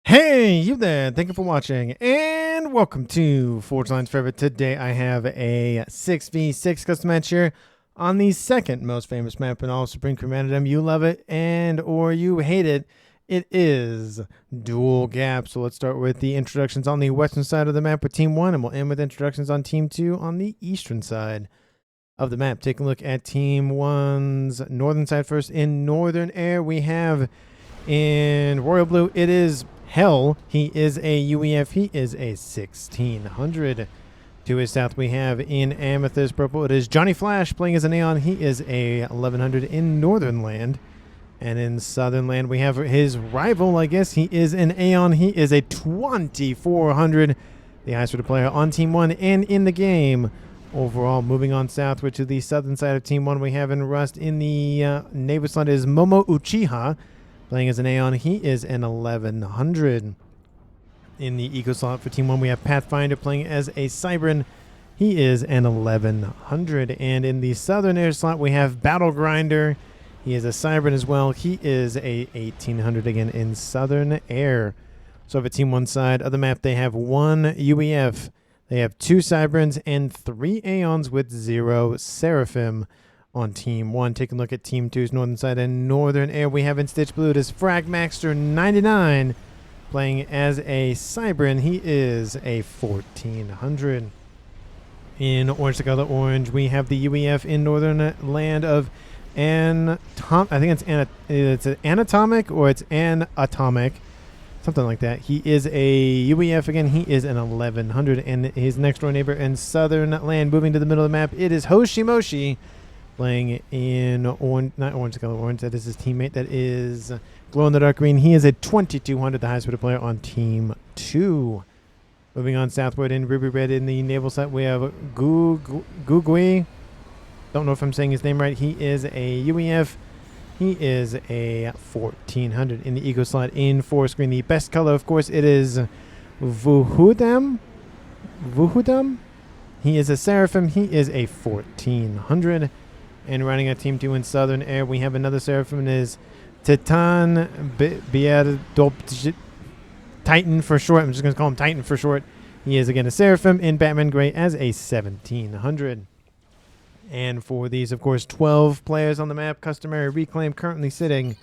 Hey, you there. Thank you for watching and welcome to Forge Lines Forever. Today I have a 6v6 custom match here on the second most famous map in all Supreme Commanderdom. You love it and or you hate it. It is Dual Gap. So let's start with the introductions on the western side of the map with Team 1, and we'll end with introductions on Team 2 on the eastern side of the map. Take a look at Team 1's northern side first. In Northern Air, we have in Royal Blue, it is Hell. He is a UEF. He is a 1600. To his south, we have in Amethyst Purple, it is Johnny Flash playing as an Aeon. He is a 1100 in Northern Land. And in Southern Land, we have his rival, I guess. He is an Aeon. He is a 2400. The highest rated player on Team 1 and in the game overall. Moving on southward to the southern side of Team 1, we have in Rust in the Naval slot is Momo Uchiha. Playing as an Aeon, he is an 1100. In the Eco slot for Team 1, we have Pathfinder playing as a Cybran. He is an 1100. And in the Southern Air slot, we have Battle Grinder. He is a Cybran as well. He is a 1800 again in Southern Air. So for Team 1 side of the map, they have one UEF. They have two Cybrans and three Aeons with 0 Seraphim. On Team 1, take a look at Team 2's northern side and Northern Air. We have in Stitch Blue, it is Fragmaster 99 playing as a Cybran. He is a 1400. In Orange, the color orange, we have the UEF in Northern Land of I think it's Anatomic or it's Anatomic, something like that. He is a UEF again. He is an 1100, and his next door neighbor in Southern Land, moving to the middle of the map, it is Hoshimoshi. Playing in orange, not orange, the color orange. That is his teammate. That is glow in the dark green. He is a 2200, the highest rated player on Team 2. Moving on southward in Ruby Red in the naval set, we have Gugui. Don't know if I'm saying his name right. He is a UEF. He is a 1400 in the Eco slot in forest green. The best color, of course, it is Vuhudam. He is a Seraphim. He is a 1400. And running at Team 2 in Southern Air, we have another Seraphim. It is Titan Titan for short. I'm just going to call him Titan for short. He is again a Seraphim in Batman Gray as a 1700. And for these, of course, 12 players on the map, customary reclaim currently sitting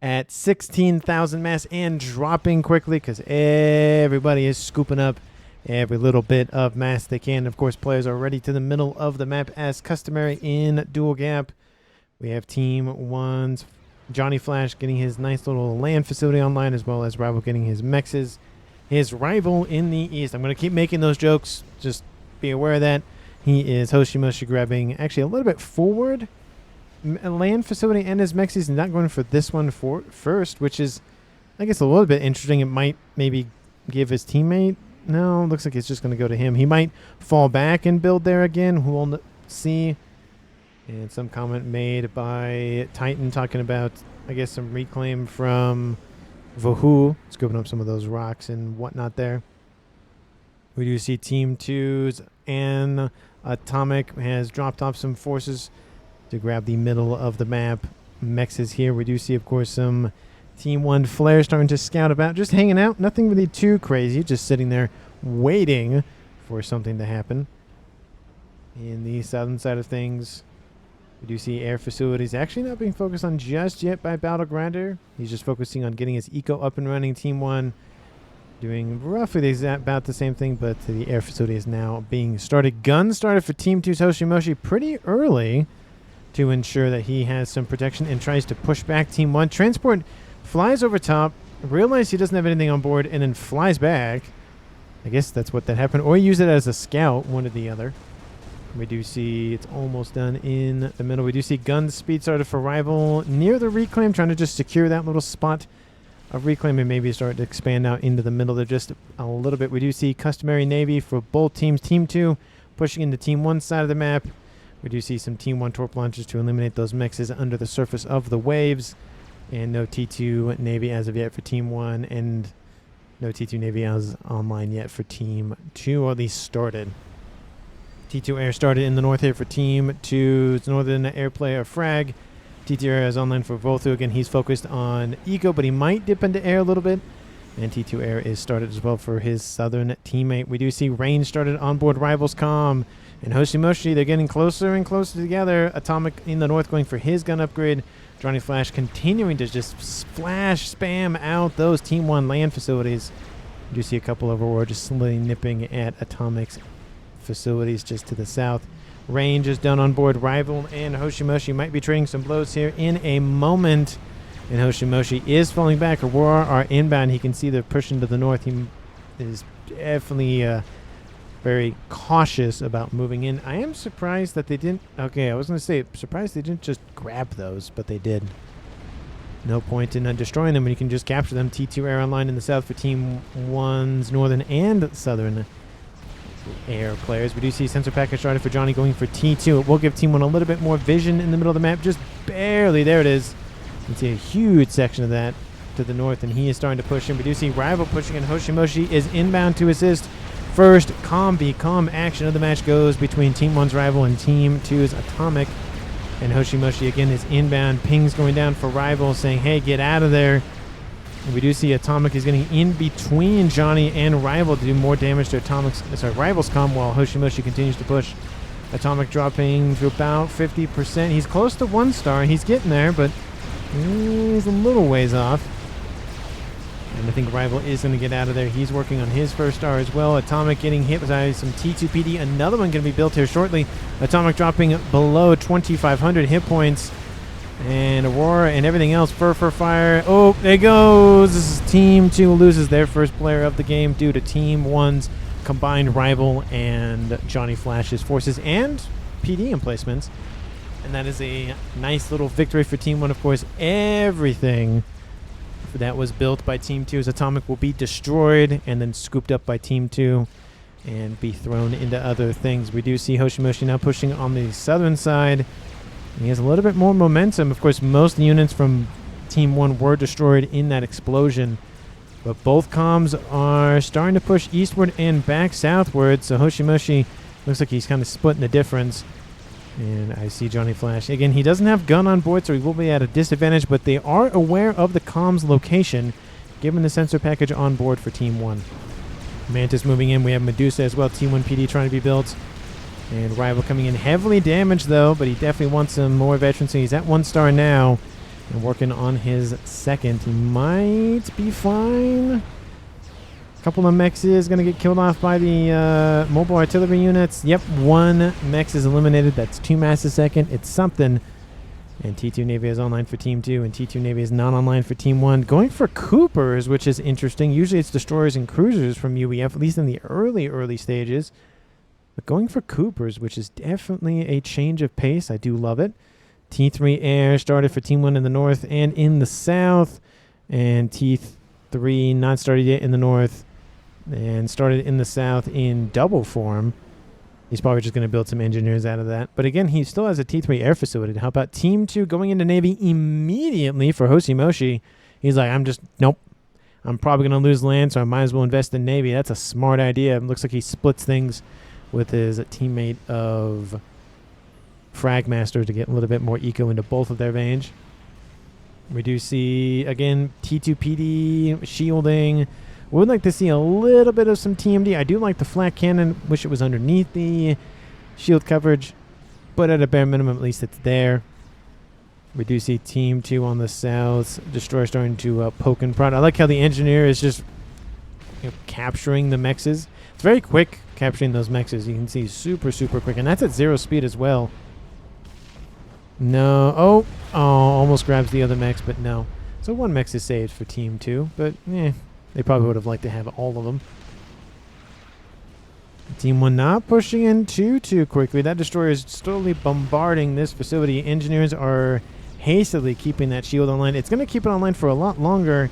at 16,000 mass and dropping quickly because everybody is scooping up every little bit of mass they can. Of course, players are ready to the middle of the map as customary in Dual Gap. We have Team 1's Johnny Flash getting his nice little land facility online, as well as Rival getting his mexes. His rival in the east, I'm going to keep making those jokes, just be aware of that. He is Hoshimoshi grabbing actually a little bit forward a land facility and his mexes, not going for this one first, which is, I guess, a little bit interesting. It might maybe give his teammate. No, looks like it's just going to go to him. He might fall back and build there again. We'll see. And some comment made by Titan talking about, I guess, some reclaim from Vahu, scooping up some of those rocks and whatnot there. We do see Team 2's Atomic has dropped off some forces to grab the middle of the map. Mex is here. We do see, of course, some Team 1 Flare starting to scout about, just hanging out. Nothing really too crazy, just sitting there waiting for something to happen. In the southern side of things, we do see air facilities actually not being focused on just yet by Battle Grinder. He's just focusing on getting his eco up and running. Team 1 doing roughly about the same thing, but the air facility is now being started. Gun started for Team 2's Hoshimoshi pretty early to ensure that he has some protection and tries to push back Team 1. Transport flies over top, realizes he doesn't have anything on board, and then flies back. I guess that's what that happened. Or use it as a scout, one or the other. We do see it's almost done in the middle. We do see gun speed started for Rival near the reclaim, trying to just secure that little spot of reclaim and maybe start to expand out into the middle there just a little bit. We do see customary Navy for both teams. Team 2 pushing into Team 1 side of the map. We do see some Team 1 torp launchers to eliminate those mexes under the surface of the waves. And no T2 Navy as of yet for Team 1, and no T2 Navy as online yet for Team 2, or at least started. T2 Air started in the north here for Team 2's Northern Air player Frag. T2 Air is online for Volthu. Again, he's focused on Eco, but he might dip into Air a little bit. And T2 Air is started as well for his southern teammate. We do see Rain started on board Rivals Com. And Hoshimoshi, they're getting closer and closer together. Atomic in the north going for his gun upgrade. Johnny Flash continuing to just splash, spam out those Team 1 land facilities. You do see a couple of Aurora just slowly nipping at Atomic's facilities just to the south. Rain just done on board Rival, and Hoshimoshi might be trading some blows here in a moment. And Hoshimoshi is falling back. Aurora are inbound. He can see they're pushing to the north. He is definitely very cautious about moving in. I am surprised that they didn't... Okay, I was going to say, surprised they didn't just grab those, but they did. No point in destroying them when you can just capture them. T2 Air online in the south for Team 1's northern and southern air players. We do see sensor package started for Johnny going for T2. It will give Team 1 a little bit more vision in the middle of the map. Just barely. There it is. You can see a huge section of that to the north, and he is starting to push in. We do see Rival pushing in. Hoshimoshi is inbound to assist. First calm action of the match goes between Team 1's Rival and Team 2's Atomic. And Hoshimoshi again is inbound. Pings going down for Rival saying, hey, get out of there. And we do see Atomic is getting in between Johnny and Rival to do more damage to Rival's comm while Hoshimoshi continues to push. Atomic dropping to about 50%. He's close to 1 star. He's getting there, but he's a little ways off. And I think Rival is going to get out of there. He's working on his first star as well. Atomic getting hit by some T2PD. Another one going to be built here shortly. Atomic dropping below 2,500 hit points. And Aurora and everything else. Fire. Oh, there goes. This is Team 2 loses their first player of the game due to Team 1's combined Rival and Johnny Flash's forces and PD emplacements. And that is a nice little victory for Team 1. Of course, everything that was built by Team 2's Atomic will be destroyed and then scooped up by Team 2 and be thrown into other things. We do see Hoshimoshi now pushing on the southern side. He has a little bit more momentum. Of course, most units from Team 1 were destroyed in that explosion. But both comms are starting to push eastward and back southward. So Hoshimoshi looks like he's kind of splitting the difference. And I see Johnny Flash. Again, he doesn't have gun on board, so he will be at a disadvantage. But they are aware of the comms location, given the sensor package on board for Team 1. Mantis moving in. We have Medusa as well. Team 1 PD trying to be built. And Rival coming in heavily damaged, though. But he definitely wants some more veterans. So he's at 1 star now. And working on his second. He might be fine. A couple of mechs is going to get killed off by the mobile artillery units. Yep, 1 mech is eliminated. That's 2 mass a second. It's something. And T2 Navy is online for Team 2. And T2 Navy is not online for Team 1. Going for Coopers, which is interesting. Usually it's destroyers and cruisers from UEF, at least in the early stages. But going for Coopers, which is definitely a change of pace. I do love it. T3 Air started for Team 1 in the north and in the south. And T3 not started yet in the north and started in the south in double form. He's probably just going to build some engineers out of that. But again, he still has a T3 air facility. How about Team 2 going into Navy immediately for Hoshimoshi? He's like, nope. I'm probably going to lose land, so I might as well invest in Navy. That's a smart idea. It looks like he splits things with his teammate of Fragmaster to get a little bit more eco into both of their range. We do see, again, T2PD shielding. We would like to see a little bit of some TMD. I do like the flat cannon. Wish it was underneath the shield coverage. But at a bare minimum, at least it's there. We do see Team 2 on the south. Destroyer starting to poke and prod. I like how the engineer is just capturing the mexes. It's very quick capturing those mexes. You can see super quick. And that's at 0 speed as well. No. Oh, almost grabs the other mex, but no. So 1 mex is saved for Team 2. But, they probably would have liked to have all of them. Team 1 not pushing in too quickly. That destroyer is slowly bombarding this facility. Engineers are hastily keeping that shield online. It's going to keep it online for a lot longer,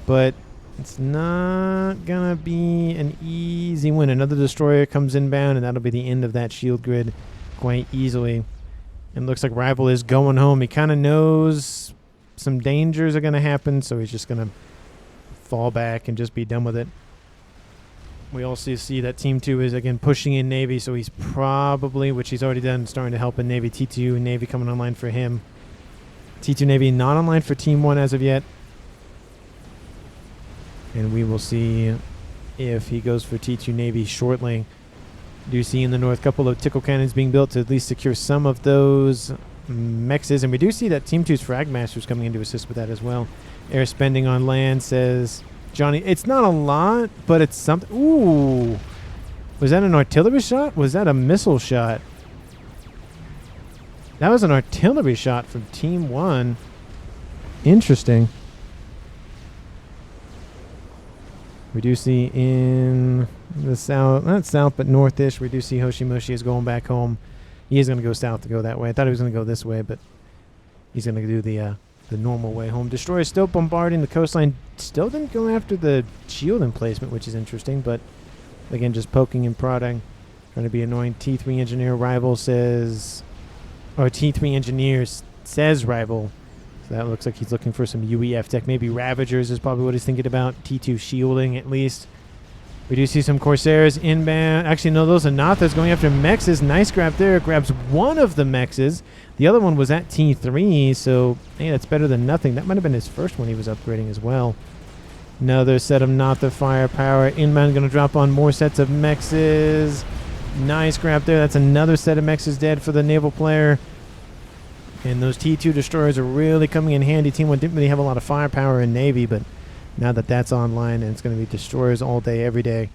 but it's not going to be an easy win. Another destroyer comes inbound, and that'll be the end of that shield grid quite easily. And looks like Rival is going home. He kind of knows some dangers are going to happen, so he's just going to fall back and just be done with it. We also see that Team 2 is again pushing in Navy, so he's probably, which he's already done, starting to help in Navy. T2 Navy coming online for him. T2 Navy not online for Team 1 as of yet. And we will see if he goes for T2 Navy shortly. Do see in the north a couple of tickle cannons being built to at least secure some of those mexes. And we do see that Team 2's Frag Masters coming in to assist with that as well. Air spending on land, says Johnny. It's not a lot, but it's something. Ooh. Was that an artillery shot? Was that a missile shot? That was an artillery shot from Team 1. Interesting. We do see in the south, not south, but northish, we do see Hoshimoshi is going back home. He is going to go south to go that way. I thought he was going to go this way, but he's going to do the normal way home. Destroyer still bombarding the coastline. Still didn't go after the shield emplacement, which is interesting, but again, just poking and prodding. Trying to be annoying. T3 engineer rival says, or T3 engineers says rival. So that looks like he's looking for some UEF tech. Maybe Ravagers is probably what he's thinking about. T2 shielding at least. We do see some Corsairs inbound. Actually, no, those are Nathas going after Mexes. Nice grab there. Grabs one of the Mexes. The other one was at T3, so hey, that's better than nothing. That might have been his first one he was upgrading as well. Another set of Natha firepower. Inbound going to drop on more sets of Mexes. Nice grab there. That's another set of Mexes dead for the naval player. And those T2 destroyers are really coming in handy. Team 1 didn't really have a lot of firepower in Navy, but now that that's online and it's going to be destroyers all day, every day,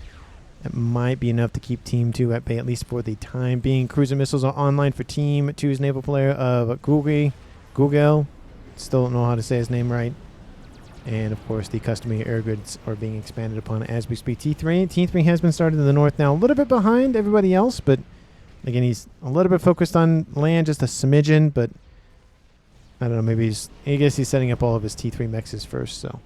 that might be enough to keep Team 2 at bay, at least for the time being. Cruiser missiles are online for Team 2's naval player of Google. Still don't know how to say his name right. And, of course, the customary air grids are being expanded upon as we speak. T3 has been started in the north now, a little bit behind everybody else, but, again, he's a little bit focused on land, just a smidgen, but I don't know, maybe I guess he's setting up all of his T3 mexes first, so.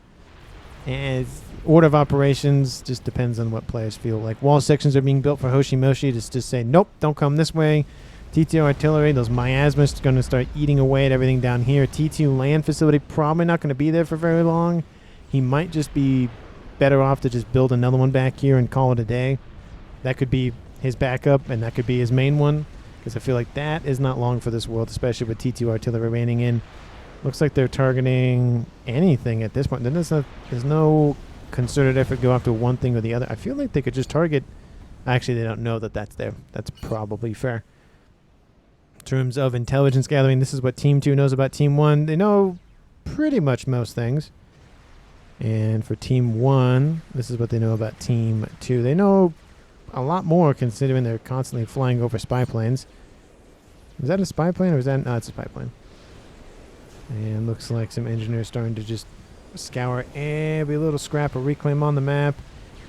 And order of operations just depends on what players feel like. Wall sections are being built for Hoshimoshi to just say, nope, don't come this way. T2 artillery, those miasmas are going to start eating away at everything down here. T2 land facility probably not going to be there for very long. He might just be better off to just build another one back here and call it a day. That could be his backup, and that could be his main one, because I feel like that is not long for this world, especially with T2 artillery remaining in. Looks like they're targeting anything at this point. Then there's no concerted effort to go after one thing or the other. I feel like they could just target. Actually, they don't know that that's there. That's probably fair. In terms of intelligence gathering, this is what Team 2 knows about Team 1. They know pretty much most things. And for Team 1, this is what they know about Team 2. They know a lot more, considering they're constantly flying over spy planes. Is that a spy plane, or is that... No, it's a spy plane. And looks like some engineers starting to just scour every little scrap of reclaim on the map.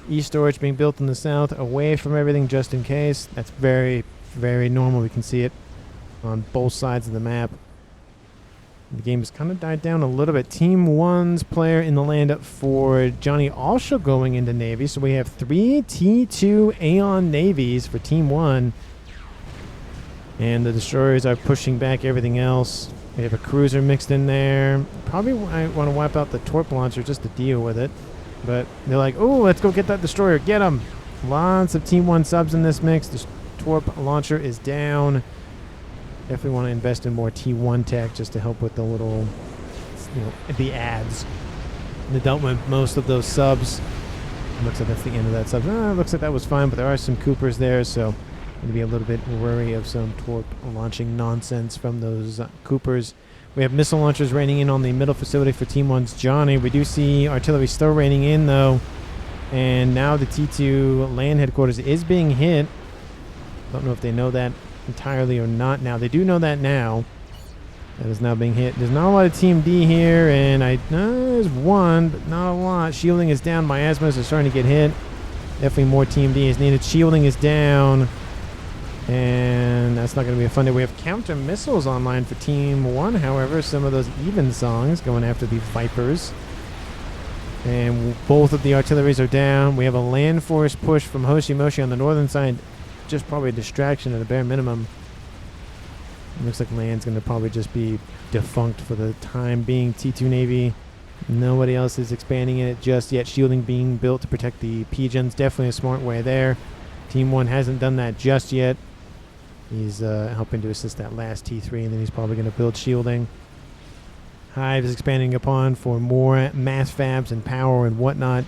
E-storage being built in the south, away from everything just in case. That's very, very normal. We can see it on both sides of the map. The game has kind of died down a little bit. Team 1's player in the land for Johnny also going into Navy. So we have 3 T2 Aeon Navies for Team 1. And the destroyers are pushing back everything else. We have a cruiser mixed in there. Probably I want to wipe out the torp launcher just to deal with it. But they're like, oh, let's go get that destroyer. Get him. Lots of Team 1 subs in this mix. The torp launcher is down. Definitely want to invest in more T1 tech just to help with the little, the ads. They dealt with most of those subs. Looks like that's the end of that sub. Looks like that was fine, but there are some Coopers there, so going to be a little bit worried of some torp launching nonsense from those Coopers. We have missile launchers raining in on the middle facility for Team 1's Johnny. We do see artillery still raining in, though. And now the T2 land headquarters is being hit. Don't know if they know that entirely or not now. They do know that now. That is now being hit. There's not a lot of Team D here, and there's one, but not a lot. Shielding is down. Miasmas are starting to get hit. Definitely more Team D is needed. Shielding is down. And that's not going to be a fun day. We have counter missiles online for Team 1. However, some of those even songs going after the Vipers. And both of the artilleries are down. We have a land force push from Hoshimoshi on the northern side. Just probably a distraction at a bare minimum. It looks like land's going to probably just be defunct for the time being. T2 Navy. Nobody else is expanding it just yet. Shielding being built to protect the PGens. Definitely a smart way there. Team 1 hasn't done that just yet. He's helping to assist that last T3, and then he's probably going to build shielding. Hive is expanding upon for more mass fabs and power and whatnot.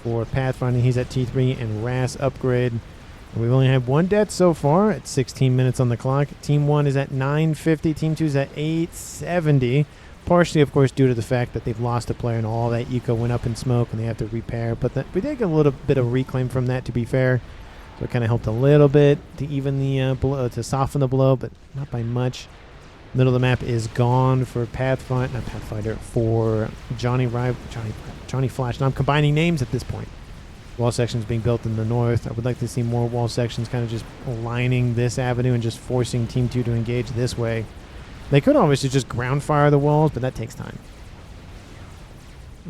for Pathfinding. He's at T3 and RAS upgrade. And we've only had one death so far at 16 minutes on the clock. Team 1 is at 950. Team 2 is at 870. Partially, of course, due to the fact that they've lost a player and all that eco went up in smoke and they have to repair. But we did get a little bit of reclaim from that, to be fair. So it kind of helped a little bit to even the blow, to soften the blow, but not by much. Middle of the map is gone for Pathfinder, for Johnny Flash. Now I'm combining names at this point. Wall sections being built in the north. I would like to see more wall sections kind of just lining this avenue and just forcing Team 2 to engage this way. They could obviously just ground fire the walls, but that takes time.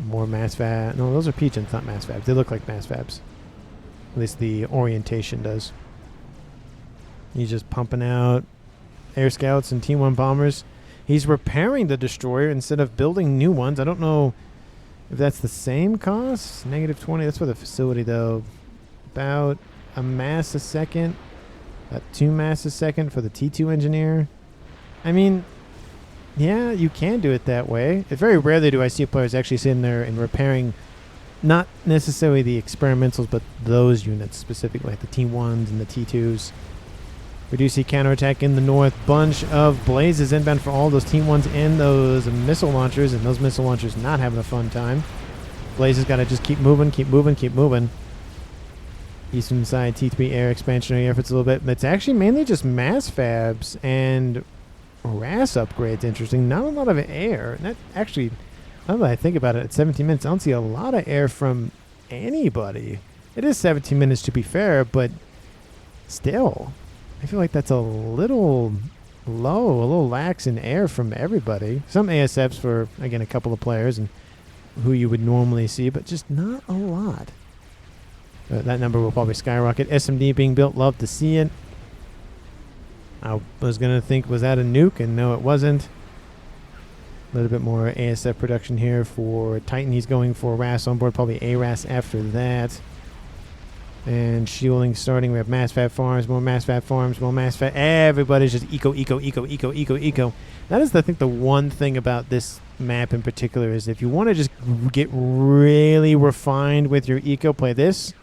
More mass fab. No, those are pigeons, not mass fabs. They look like mass fabs. At least the orientation does. He's just pumping out air scouts and T1 bombers. He's repairing the destroyer instead of building new ones. I don't know if that's the same cost. -20. That's for the facility, though. About a mass a second. About 2 mass a second for the T2 engineer. I mean, yeah, you can do it that way. It's very rarely do I see players actually sitting there and repairing not necessarily the experimentals, but those units specifically, like the T1s and the T2s. We do see counterattack in the north. Bunch of blazes inbound for all those T1s and those missile launchers, and those missile launchers not having a fun time. Blazes got to just keep moving, keep moving, keep moving. Eastern side T3 air expansionary efforts a little bit, but it's actually mainly just mass fabs and RAS upgrades. Interesting. Not a lot of air. That actually, now that I think about it, at 17 minutes, I don't see a lot of air from anybody. It is 17 minutes to be fair, but still, I feel like that's a little low, a little lax in air from everybody. Some ASFs for, again, a couple of players and who you would normally see, but just not a lot. That number will probably skyrocket. SMD being built, love to see it. I was going to think, was that a nuke? And no, it wasn't. A little bit more ASF production here for Titan. He's going for RAS on board, probably ARAS after that. And shielding starting. We have mass fab farms, more mass fab farms, more mass fab. Everybody's just eco. That is, I think, the one thing about this map in particular is if you want to just get really refined with your eco, play this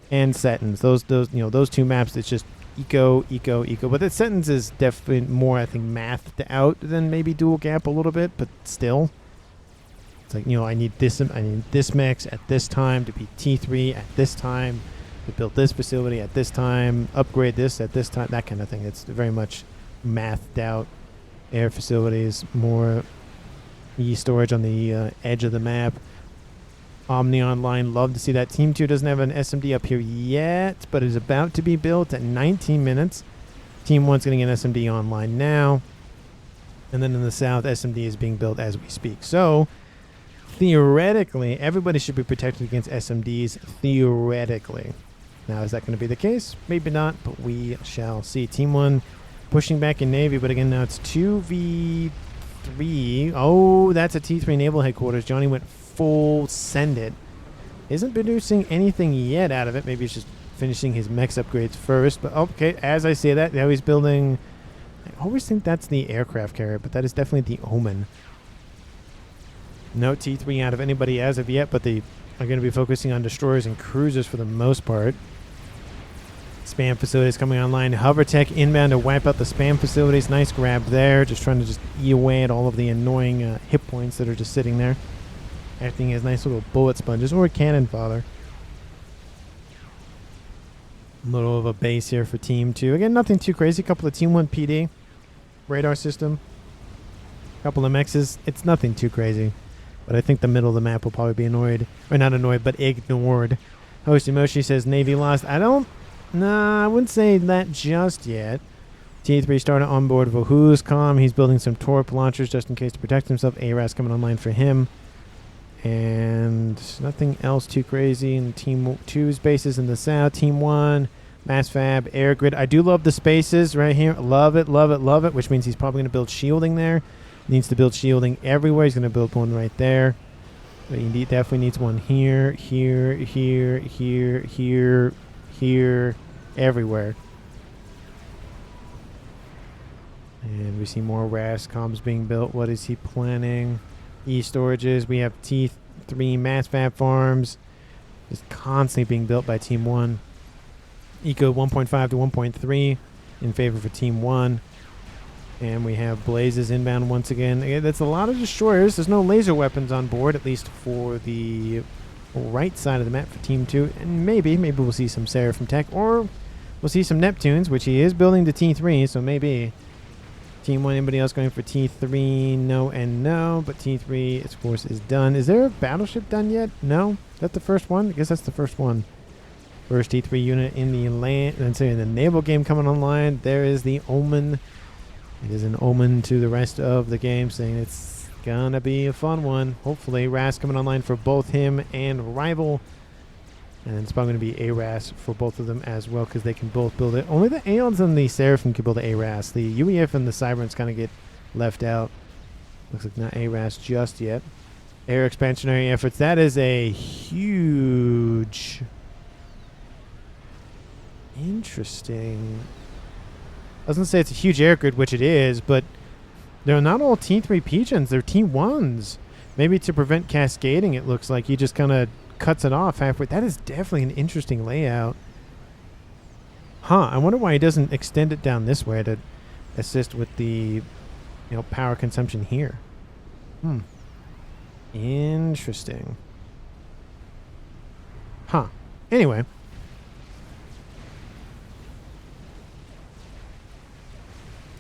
and Setins. Those two maps, it's just eco. But the Setins is definitely more, I think, mathed out than maybe Dual Gap a little bit, but still. It's like, I need this mix at this time to be T3 at this time, to build this facility at this time, upgrade this at this time, that kind of thing. It's very much mathed out. Air facilities, more e-storage on the edge of the map. Omni Online, love to see that. Team 2 doesn't have an SMD up here yet, but is about to be built at 19 minutes. Team 1's getting an SMD online now. And then in the south, SMD is being built as we speak. So, theoretically, everybody should be protected against SMDs, theoretically. Now, is that going to be the case? Maybe not, but we shall see. Team 1 pushing back in Navy, but again, now it's 2v3. Oh, that's a T3 Naval headquarters. Johnny went full send it. Isn't producing anything yet out of it. Maybe it's just finishing his mechs upgrades first. But okay, as I say that, now he's building... I always think that's the aircraft carrier, but that is definitely the Omen. No T3 out of anybody as of yet, but they are going to be focusing on destroyers and cruisers for the most part. Spam facilities coming online. Hovertech inbound to wipe out the spam facilities. Nice grab there. Just trying to just eat away at all of the annoying hit points that are just sitting there. Acting as nice little bullet sponges or cannon fodder. A little of a base here for Team 2. Again, nothing too crazy. A couple of Team 1 PD. Radar system. A couple of mexes. It's nothing too crazy. But I think the middle of the map will probably be annoyed. Or not annoyed, but ignored. Host Emoshi says Navy lost. I wouldn't say that just yet. T3 started on board for Who's Calm. He's building some torp launchers just in case to protect himself. ARAS coming online for him. And nothing else too crazy in Team 2's bases in the south. Team 1, Mass Fab, Air Grid. I do love the spaces right here. Love it, which means he's probably going to build shielding there. Needs to build shielding everywhere. He's going to build one right there. But he definitely needs one here, everywhere. And we see more RAS comms being built. What is he planning? E-storages. We have T3 mass fab farms. Just constantly being built by Team 1. Eco 1.5 to 1.3 in favor for Team 1. And we have Blazes inbound once again. Again, that's a lot of destroyers. There's no laser weapons on board, at least for the right side of the map for Team 2. And maybe we'll see some Seraphim tech, or we'll see some Neptunes, which he is building to T3, so maybe. Team 1, anybody else going for T3? No and no, but T3, of course, is done. Is there a battleship done yet? No? Is that the first one? I guess that's the first one. First T3 unit in the land, in the naval game coming online. There is the omen. It is an omen to the rest of the game, saying it's gonna be a fun one. Hopefully, RAS coming online for both him and Rival. And it's probably going to be ARAS for both of them as well, because they can both build it. Only the Aeons and the Seraphim can build the ARAS. The UEF and the Cybernets kind of get left out. Looks like not ARAS just yet. Air expansionary efforts. That is a huge... Interesting. I was going to say it's a huge air grid, which it is, but they're not all T3 Pigeons. They're T1s. Maybe to prevent cascading, it looks like. You just kind of cuts it off halfway. That is definitely an interesting layout. Huh. I wonder why he doesn't extend it down this way to assist with the power consumption here. Interesting. Huh. Anyway.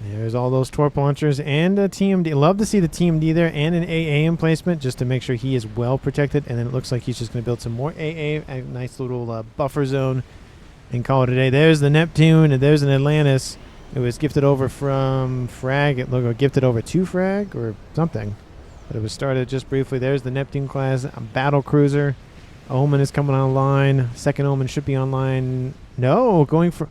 There's all those torp launchers and a TMD. Love to see the TMD there and an AA emplacement just to make sure he is well protected. And then it looks like he's just going to build some more AA, a nice little buffer zone, and call it a day. There's the Neptune, and there's an Atlantis. It was gifted over from Frag. It looked like gifted over to Frag or something. But it was started just briefly. There's the Neptune class battle cruiser. Omen is coming online. Second Omen should be online. No, going for...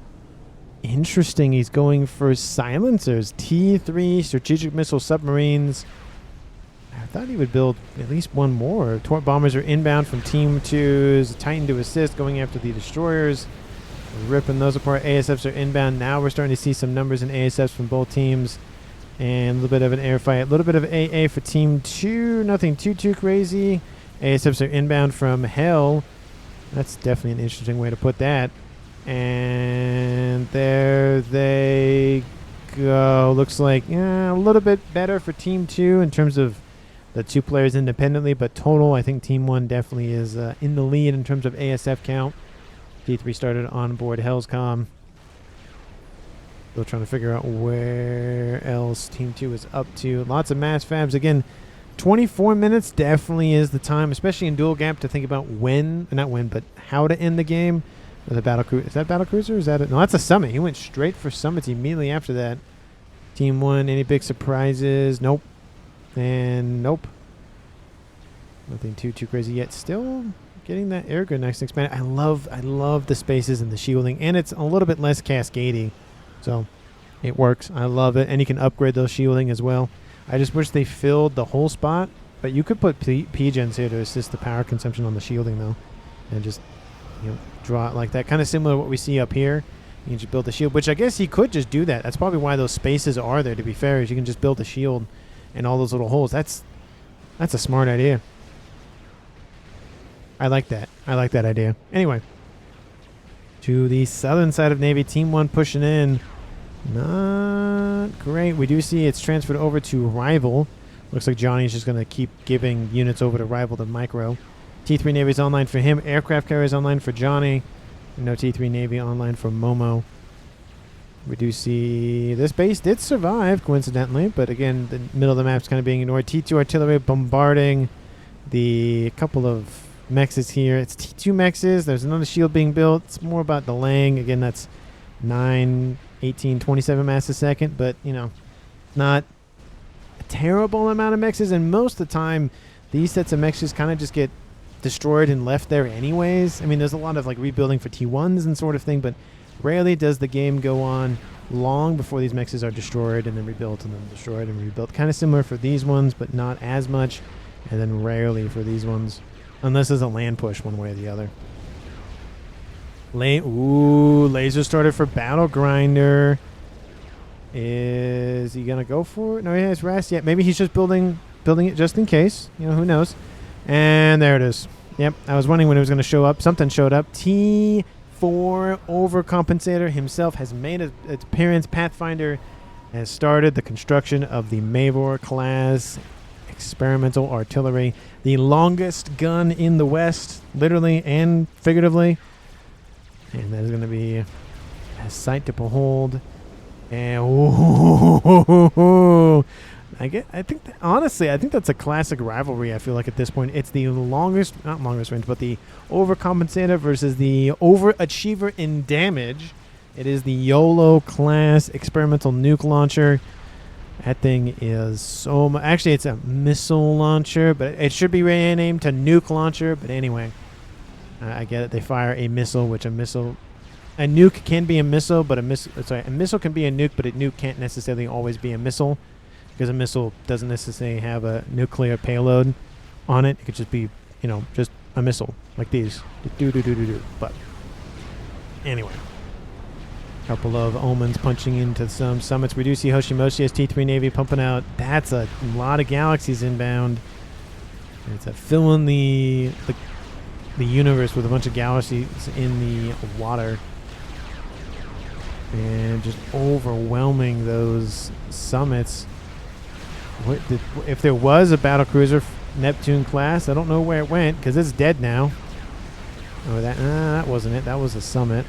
Interesting. He's going for silencers. T3 strategic missile submarines. I thought he would build at least one more. Torp bombers are inbound from Team 2's Titan to assist, going after the destroyers. Ripping those apart. ASFs are inbound. Now we're starting to see some numbers in ASFs from both teams. And a little bit of an air fight. A little bit of AA for Team 2. Nothing too crazy. ASFs are inbound from Hell. That's definitely an interesting way to put that. And there they go. Looks like a little bit better for Team 2 in terms of the two players independently, but total, I think Team 1 definitely is in the lead in terms of ASF count. T3 started on board Hellscom. Still trying to figure out where else Team 2 is up to. Lots of mass fabs. Again, 24 minutes definitely is the time, especially in dual gap, to think about but how to end the game. The battle cruiser. Is that battle cruiser? Is that it? No, that's a summit. He went straight for summits immediately after that. Team 1, any big surprises? Nope. And nope. Nothing too crazy yet. Still getting that air grid nice and expanded. I love the spaces and the shielding, and it's a little bit less cascading, so it works. I love it, and you can upgrade those shielding as well. I just wish they filled the whole spot, but you could put P-gens here to assist the power consumption on the shielding though, and just draw it like that. Kind of similar to what we see up here. You can just build the shield, which I guess he could just do that. That's probably why those spaces are there, to be fair, is you can just build a shield and all those little holes. That's a smart idea. I like that. I like that idea. Anyway, to the southern side of Navy, Team 1 pushing in. Not great. We do see it's transferred over to Rival. Looks like Johnny's just going to keep giving units over to Rival to Micro. T3 Navy's online for him. Aircraft carriers online for Johnny. No T3 Navy online for Momo. We do see this base did survive, coincidentally, but again, the middle of the map's kind of being ignored. T2 artillery bombarding the couple of mexes here. It's T2 mexes. There's another shield being built. It's more about the laying. Again, that's 9, 18, 27 mass a second, but, not a terrible amount of mexes, and most of the time, these sets of mexes kind of just get destroyed and left there anyways. I mean, there's a lot of rebuilding for T1s and sort of thing, but rarely does the game go on long before these mexes are destroyed and then rebuilt and then destroyed and rebuilt. Kind of similar for these ones, but not as much, and then rarely for these ones, unless there's a land push one way or the other. Laser started for Battle Grinder. Is he gonna go for it? No, he has RAS yet. Maybe he's just building it just in case. Who knows? And there it is. Yep, I was wondering when it was going to show up. Something showed up. T4 Overcompensator himself has made its appearance. Pathfinder has started the construction of the Mavor class experimental artillery, the longest gun in the West, literally and figuratively. And that is going to be a sight to behold. And honestly, I think that's a classic rivalry. I feel like at this point, it's the not longest range, but the overcompensator versus the overachiever in damage. It is the YOLO class experimental nuke launcher. That thing is so much. Actually, it's a missile launcher, but it should be renamed to nuke launcher. But anyway, I get it. They fire a missile, which a nuke can be a missile, but a missile can be a nuke, but a nuke can't necessarily always be a missile, because a missile doesn't necessarily have a nuclear payload on it. It could just be, just a missile like these. But anyway. Couple of omens punching into some summits. We do see Hoshimoshi as T3 Navy pumping out. That's a lot of galaxies inbound. It's filling the universe with a bunch of galaxies in the water. And just overwhelming those summits. If there was a battlecruiser Neptune class, I don't know where it went, because it's dead now. Oh, that wasn't it. That was a summit.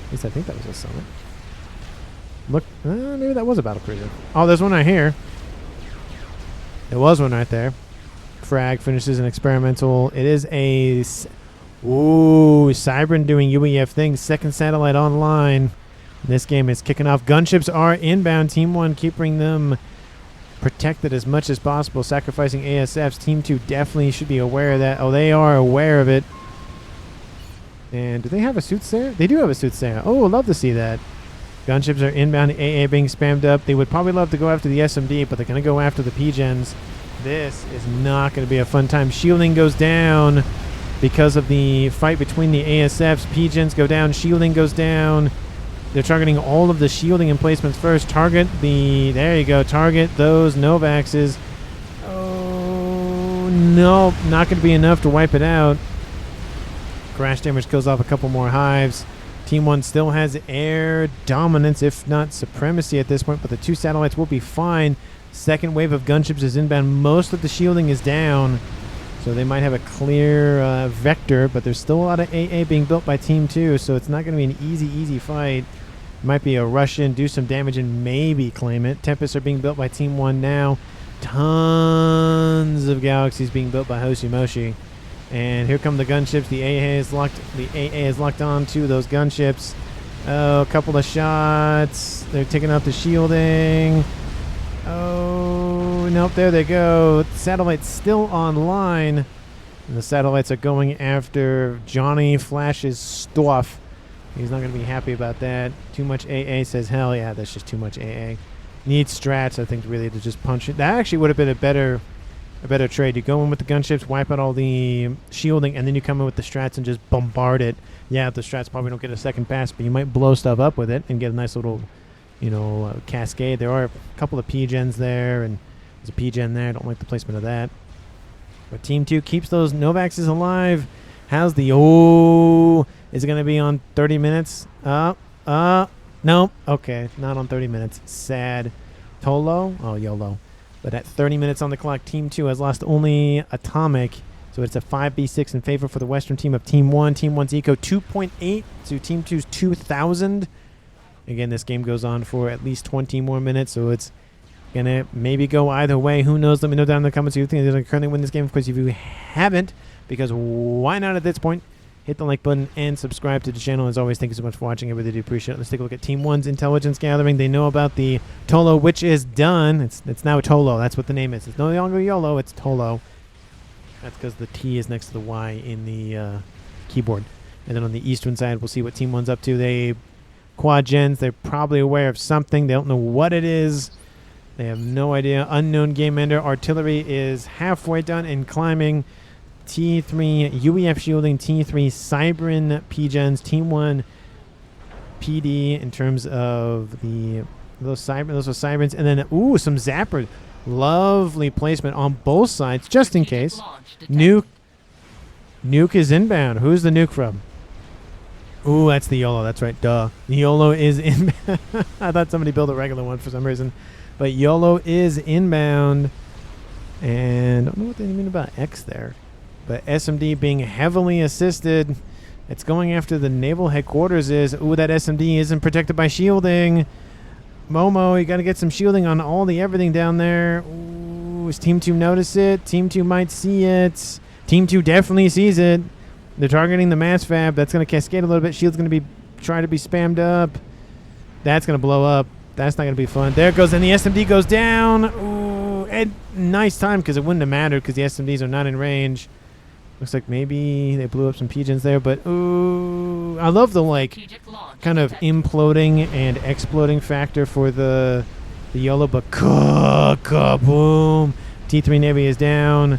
At least I think that was a summit. Look, maybe that was a battlecruiser. Oh, there's one right here. There was one right there. Frag finishes an experimental. It is a... Cybran doing UEF things. Second satellite online. This game is kicking off. Gunships are inbound. Team 1 keeping them protected as much as possible, sacrificing ASFs. Team 2 definitely should be aware of that. Oh, they are aware of it. And do they have a soothsayer? They do have a soothsayer. Oh, love to see that. Gunships are inbound. AA being spammed up. They would probably love to go after the SMD, but they're going to go after the PGens. This is not going to be a fun time. Shielding goes down because of the fight between the ASFs. PGens go down. Shielding goes down. They're targeting all of the shielding emplacements first. Target those Novaxes. Oh, no. Not going to be enough to wipe it out. Crash damage kills off a couple more hives. Team 1 still has air dominance, if not supremacy at this point, but the 2 satellites will be fine. Second wave of gunships is inbound. Most of the shielding is down, so they might have a clear vector, but there's still a lot of AA being built by Team 2, so it's not going to be an easy fight. Might be a rush in, do some damage, and maybe claim it. Tempests are being built by Team 1 now. Tons of galaxies being built by Hoshimoshi. And here come the gunships. The AA is locked on to those gunships. Oh, a couple of shots. They're taking out the shielding. Oh, nope, there they go. Satellite's still online. And the satellites are going after Johnny Flash's stuff. He's not going to be happy about that. Too much AA, says hell yeah, that's just too much AA. Needs strats, I think, really, to just punch it. That actually would have been a better trade. You go in with the gunships, wipe out all the shielding, and then you come in with the strats and just bombard it. Yeah, the strats probably don't get a second pass, but you might blow stuff up with it and get a nice little, cascade. There are a couple of PGens there, and there's a PGen there. I don't like the placement of that. But Team 2 keeps those Novaxes alive. How's the... Oh, is it going to be on 30 minutes? No. Okay, not on 30 minutes. Sad. Tolo? Oh, YOLO. But at 30 minutes on the clock, Team 2 has lost only Atomic. So it's a 5v6 in favor for the Western team of Team 1. Team 1's eco 2.8 to Team 2's 2,000. Again, this game goes on for at least 20 more minutes, so it's going to maybe go either way. Who knows? Let me know down in the comments if you think they're going to currently win this game. Of course, if you haven't, because why not at this point? Hit the like button and subscribe to the channel. As always, thank you so much for watching. I really do appreciate it. Let's take a look at Team 1's intelligence gathering. They know about the Tolo, which is done. It's now Tolo. That's what the name is. It's no longer YOLO. It's Tolo. That's because the T is next to the Y in the keyboard. And then on the eastern side, we'll see what Team 1's up to. They quad gens. They're probably aware of something. They don't know what it is. They have no idea. Unknown game ender. Artillery is halfway done and climbing. T3 UEF shielding, T3 Cybran PGens, Team 1 PD in terms of those are Cybrans, and then some Zappers. Lovely placement on both sides, just in case. Nuke. Nuke is inbound. Who's the nuke from? Ooh, that's the YOLO. That's right. Duh. The YOLO is inbound. I thought somebody built a regular one for some reason. But YOLO is inbound. And I don't know what they mean about X there. But SMD being heavily assisted. It's going after the naval headquarters is. Ooh, that SMD isn't protected by shielding. Momo, you got to get some shielding on all the everything down there. Ooh, does Team 2 notice it? Team 2 might see it. Team 2 definitely sees it. They're targeting the mass fab. That's going to cascade a little bit. Shield's going to be trying to be spammed up. That's going to blow up. That's not going to be fun. There it goes. And the SMD goes down. Ooh, and nice time because it wouldn't have mattered because the SMDs are not in range. Looks like maybe they blew up some pigeons there. But, ooh, I love the, like, kind of imploding and exploding factor for the YOLO. But kaboom. T3 Navy is down.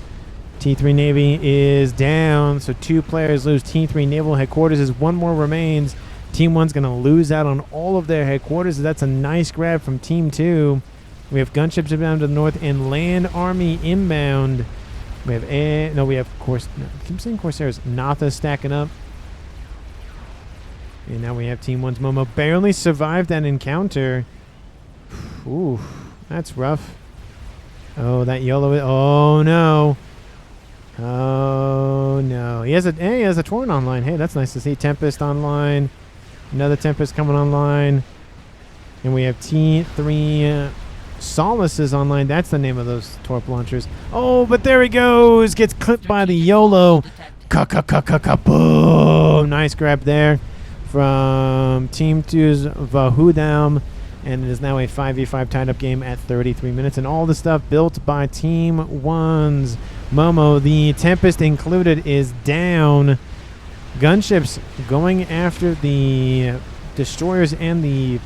T3 Navy is down, so 2 players lose. Team 3 Naval Headquarters is 1 more remains. Team 1's going to lose out on all of their headquarters. That's a nice grab from Team 2. We have gunships inbound to the north and land army inbound. We have I keep saying Corsairs. Natha stacking up. And now we have Team 1's Momo. Barely survived that encounter. Ooh, that's rough. Oh, that YOLO. Oh, no. Oh no! He has a Torn online. Hey, that's nice to see. Tempest online. Another Tempest coming online. And we have T3 Solaces online. That's the name of those torp launchers. Oh, but there he goes. Gets clipped by the YOLO. Boom! Nice grab there from Team 2's Vahudam. And it is now a 5v5 tied-up game at 33 minutes. And all the stuff built by Team 1's Momo. The Tempest included is down. Gunships going after the destroyers and the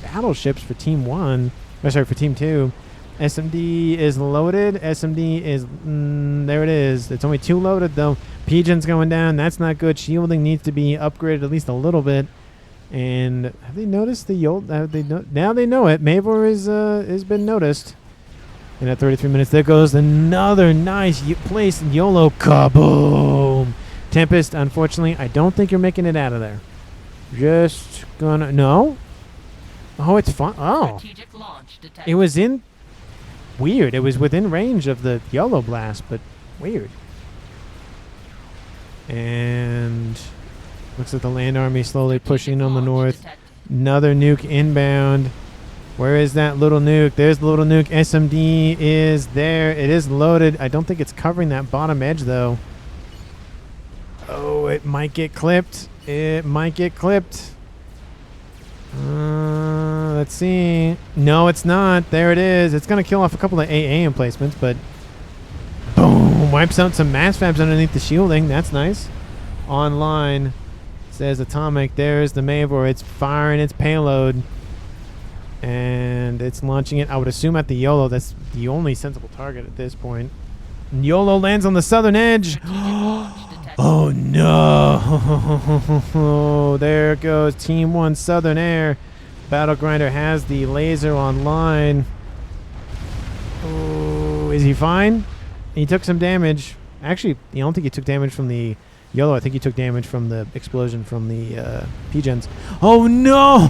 battleships for Team 1. For Team 2. SMD is loaded. SMD is... there it is. It's only 2 loaded, though. Pigeon's going down. That's not good. Shielding needs to be upgraded at least a little bit. And have they noticed the YOLO? Now they know it. Mavor has been noticed. And at 33 minutes, there goes another nice place. YOLO. Kaboom! Tempest, unfortunately, I don't think you're making it out of there. Just gonna... No? Oh, it's fun. Oh. It was in... Weird. It was within range of the YOLO blast, but weird. And... Looks like the land army slowly pushing on the north. Another nuke inbound. Where is that little nuke? There's the little nuke. SMD is there. It is loaded. I don't think it's covering that bottom edge, though. Oh, it might get clipped. It might get clipped. Let's see. No, it's not. There it is. It's going to kill off a couple of AA emplacements, but... Boom! Wipes out some mass fabs underneath the shielding. That's nice. Online... Says Atomic. There's the Mavor. It's firing its payload. And it's launching it. I would assume at the YOLO. That's the only sensible target at this point. And YOLO lands on the southern edge. Oh no. There goes Team 1 Southern Air. Battle Grinder has the laser online. Oh, is he fine? He took some damage. Actually, I don't think he took damage from the YOLO. I think he took damage from the explosion from the P-Gens. Oh, no!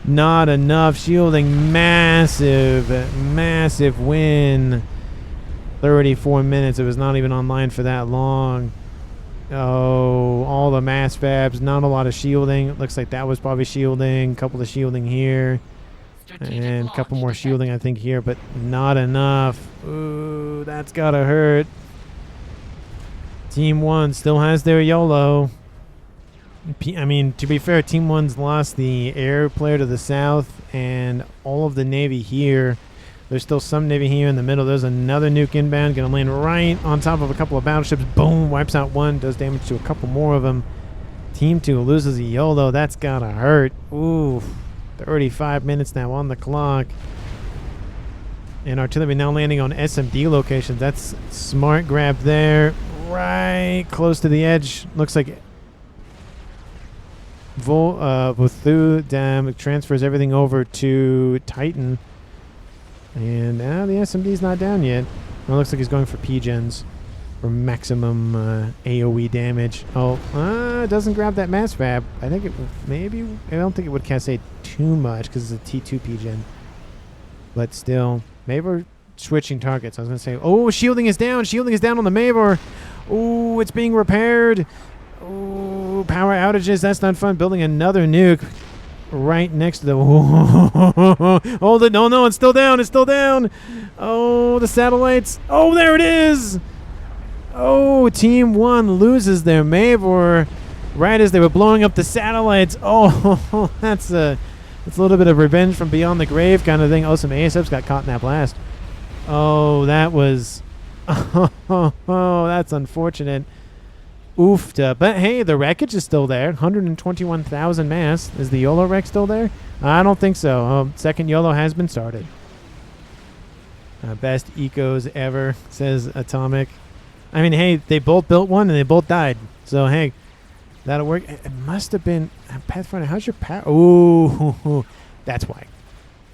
Not enough shielding. Massive, massive win. 34 minutes. It was not even online for that long. Oh, all the mass fabs. Not a lot of shielding. It looks like that was probably shielding. A couple of shielding here. And a couple more shielding, I think, here. But not enough. Ooh, that's gotta hurt. Team 1 still has their YOLO. I mean, to be fair, Team 1's lost the air player to the south and all of the Navy here. There's still some Navy here in the middle. There's another nuke inbound. Going to land right on top of a couple of battleships. Boom! Wipes out one. Does damage to a couple more of them. Team 2 loses a YOLO. That's got to hurt. Ooh. 35 minutes now on the clock. And artillery now landing on SMD locations. That's smart grab there. Right close to the edge. Looks like Vothu Dam transfers everything over to Titan. And now the SMD's not down yet. It looks like he's going for P-gens for maximum AoE damage. Oh, it doesn't grab that mass fab. I think it maybe. I don't think it would cascade too much because it's a T2 P-gen. But still, maybe we're switching targets. I was going to say, oh, shielding is down. Shielding is down on the Mavor. Oh, it's being repaired. Oh, power outages. That's not fun. Building another nuke right next to the... Hold it. No, no, it's still down. It's still down. Oh, the satellites. Oh, there it is. Oh, Team 1 loses their Mavor right as they were blowing up the satellites. Oh, that's a little bit of revenge from beyond the grave kind of thing. Oh, some ASFs got caught in that blast. Oh, that was... Oh, that's unfortunate. Oofta. But hey, the wreckage is still there. 121,000 mass. Is the YOLO wreck still there? I don't think so. Second YOLO has been started. Best ecos ever, says Atomic. I mean, hey, they both built one and they both died. So, hey, that'll work. It must have been... Pathfinder, how's your power? Oh, that's why.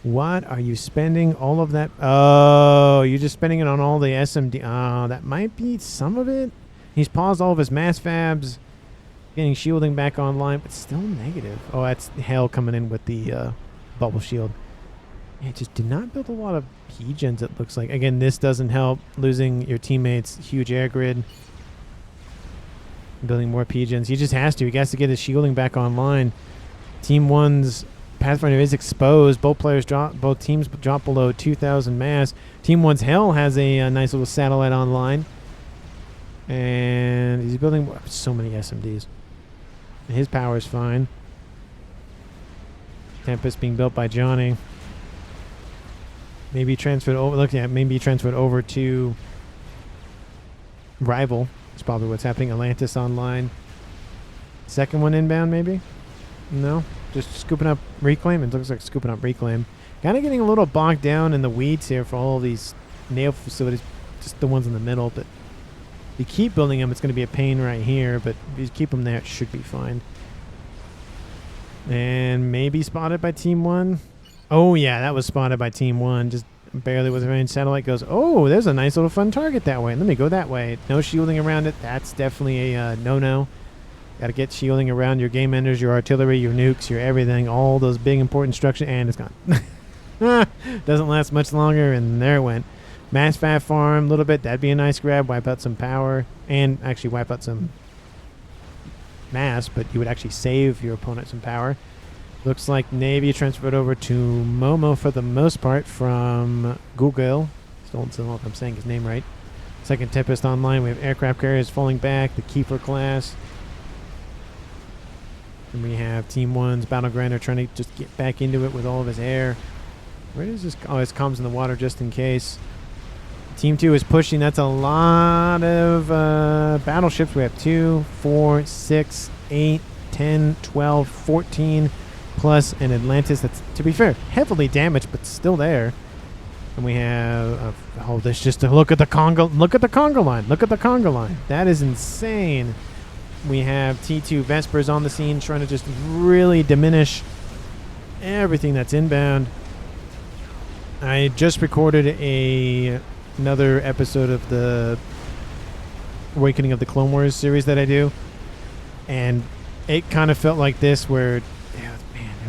What are you spending all of that? Oh, you're just spending it on all the SMD. Oh, that might be some of it. He's paused all of his mass fabs, getting shielding back online, but still negative. Oh, that's hell coming in with the bubble shield. Yeah, it just did not build a lot of P-gens, it looks like. Again, this doesn't help. Losing your teammates, huge air grid. Building more P-gens. He just has to. He has to get his shielding back online. Team 1's Pathfinder is exposed. Both teams drop below 2,000 mass. Team 1's Hell has a nice little satellite online. And he's building so many SMDs. His power is fine. Tempest being built by Johnny. Maybe transferred over. Look, yeah, maybe transferred over to Rival. That's probably what's happening. Atlantis online. Second one inbound, maybe? No? Just scooping up Reclaim? It looks like scooping up Reclaim. Kind of getting a little bogged down in the weeds here for all these naval facilities. Just the ones in the middle, but if you keep building them, it's going to be a pain right here, but if you keep them there, it should be fine. And maybe spotted by Team 1. Oh, yeah, that was spotted by Team 1. Just barely with a range. Satellite goes, oh, there's a nice little fun target that way. Let me go that way. No shielding around it. That's definitely a no-no. Got to get shielding around your game enders, your artillery, your nukes, your everything. All those big important structures. And it's gone. Doesn't last much longer, and there it went. Mass FAF farm, a little bit. That'd be a nice grab. Wipe out some power. And actually wipe out some mass, but you would actually save your opponent some power. Looks like Navy transferred over to Momo for the most part from Google. Still don't know if I'm saying his name right. Second Tempest online. We have aircraft carriers falling back. The Keeper class. And we have Team 1's Battlegrander trying to just get back into it with all of his air. Where does this... Oh, his comms in the water just in case. Team 2 is pushing. That's a lot of battleships. We have 2, 4, 6, 8, 10, 12, 14... plus an Atlantis that's, to be fair, heavily damaged, but still there. And we have, oh, this just to look at the Congo line. Look at the Congo line. That is insane. We have T2 Vespers on the scene trying to just really diminish everything that's inbound. I just recorded another episode of the Awakening of the Clone Wars series that I do. And it kind of felt like this where